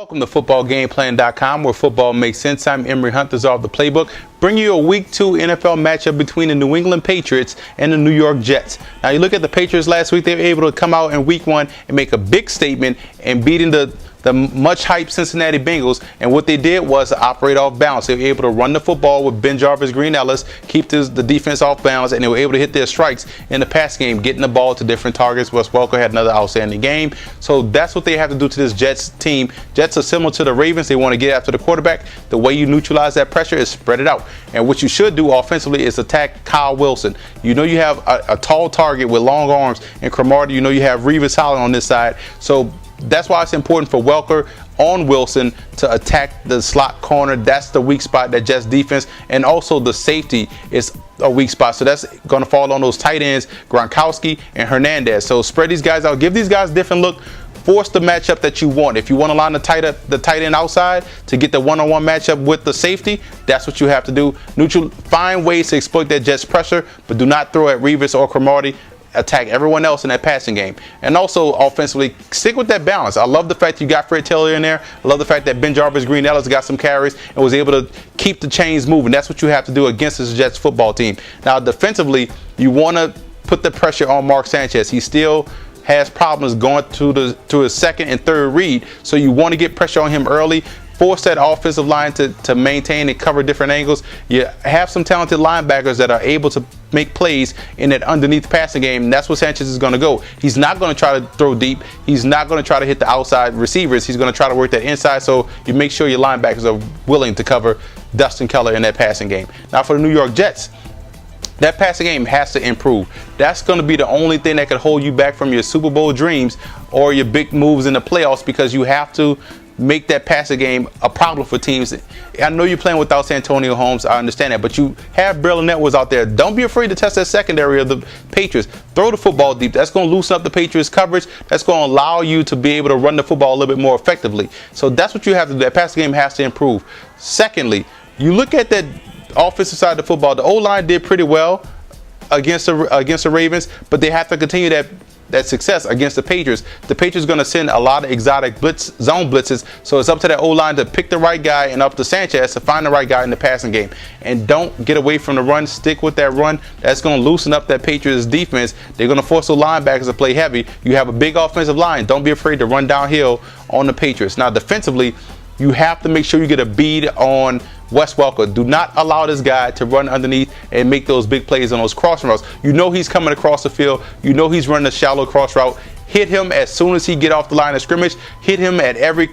Welcome to footballgameplan.com, where football makes sense. I'm Emory Hunt, the czar of the playbook. Bring you a Week 2 NFL matchup between the New England Patriots and the New York Jets. Now, you look at the Patriots last week, they were able to come out in Week 1 and make a big statement and beating the much-hyped Cincinnati Bengals, and what they did was operate off balance. They were able to run the football with Ben Jarvis, Green Ellis, keep the defense off balance, and they were able to hit their strikes in the pass game, getting the ball to different targets. Wes Welker had another outstanding game. So that's what they have to do to this Jets team. Jets are similar to the Ravens. They want to get after the quarterback. The way you neutralize that pressure is spread it out. And what you should do offensively is attack Kyle Wilson. You know you have a tall target with long arms in Cromartie. You know you have Revis Holland on this side. So that's why it's important for Welker on Wilson to attack the slot corner. That's the weak spot, that Jets defense. And also the safety is a weak spot. So that's going to fall on those tight ends, Gronkowski and Hernandez. So spread these guys out. Give these guys a different look. Force the matchup that you want. If you want to line the tight end outside to get the one-on-one matchup with the safety, that's what you have to do. Find ways to exploit that Jets pressure, but do not throw at Revis or Cromartie. Attack everyone else in that passing game. And also offensively, stick with that balance. I love the fact you got Fred Taylor in there. I love the fact that Ben Jarvis, Green Ellis got some carries and was able to keep the chains moving. That's what you have to do against this Jets football team. Now defensively, you want to put the pressure on Mark Sanchez. He still has problems going to his second and third read, so you want to get pressure on him early. Force that offensive line to maintain and cover different angles. You have some talented linebackers that are able to make plays in that underneath passing game, and that's where Sanchez is going to go. He's not going to try to throw deep. He's not going to try to hit the outside receivers. He's going to try to work that inside, so you make sure your linebackers are willing to cover Dustin Keller in that passing game. Now for the New York Jets, that passing game has to improve. That's going to be the only thing that could hold you back from your Super Bowl dreams or your big moves in the playoffs, because you have to make that passing game a problem for teams. I know you're playing without Santonio Holmes. I understand that. But you have Braylon Edwards out there. Don't be afraid to test that secondary of the Patriots. Throw the football deep. That's going to loosen up the Patriots' coverage. That's going to allow you to be able to run the football a little bit more effectively. So that's what you have to do. That passing game has to improve. Secondly, you look at that offensive side of the football. The O-line did pretty well against the Ravens, but they have to continue that success against the Patriots. The Patriots are going to send a lot of exotic zone blitzes, so it's up to that O-line to pick the right guy and up to Sanchez to find the right guy in the passing game. And don't get away from the run. Stick with that run. That's going to loosen up that Patriots defense. They're going to force the linebackers to play heavy. You have a big offensive line. Don't be afraid to run downhill on the Patriots. Now defensively, you have to make sure you get a bead on Wes Welker. Do not allow this guy to run underneath and make those big plays on those crossing routes. You know he's coming across the field. You know he's running a shallow cross route. Hit him as soon as he get off the line of scrimmage. Hit him at every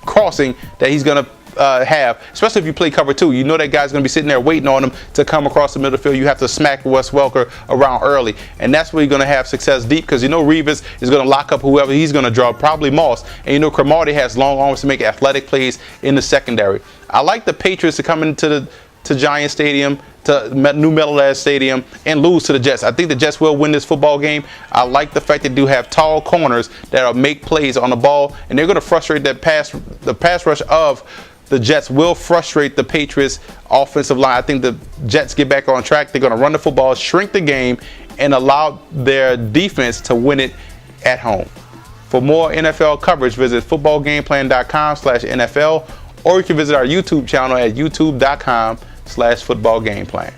crossing that he's going to have, especially if you play cover 2. You know that guy's going to be sitting there waiting on him to come across the middle of the field. You have to smack Wes Welker around early, and that's where you're going to have success deep, because you know Revis is going to lock up whoever he's going to draw, probably Moss, and you know Cromartie has long arms to make athletic plays in the secondary. I like the Patriots to come into Giant Stadium, to New Meadowlands Stadium, and lose to the Jets. I think the Jets will win this football game. I like the fact they do have tall corners that'll make plays on the ball, and they're going to frustrate the pass rush of the Jets will frustrate the Patriots offensive line. I think the Jets get back on track. They're going to run the football, shrink the game, and allow their defense to win it at home. For more NFL coverage, visit footballgameplan.com/NFL, or you can visit our YouTube channel at youtube.com/footballgameplan.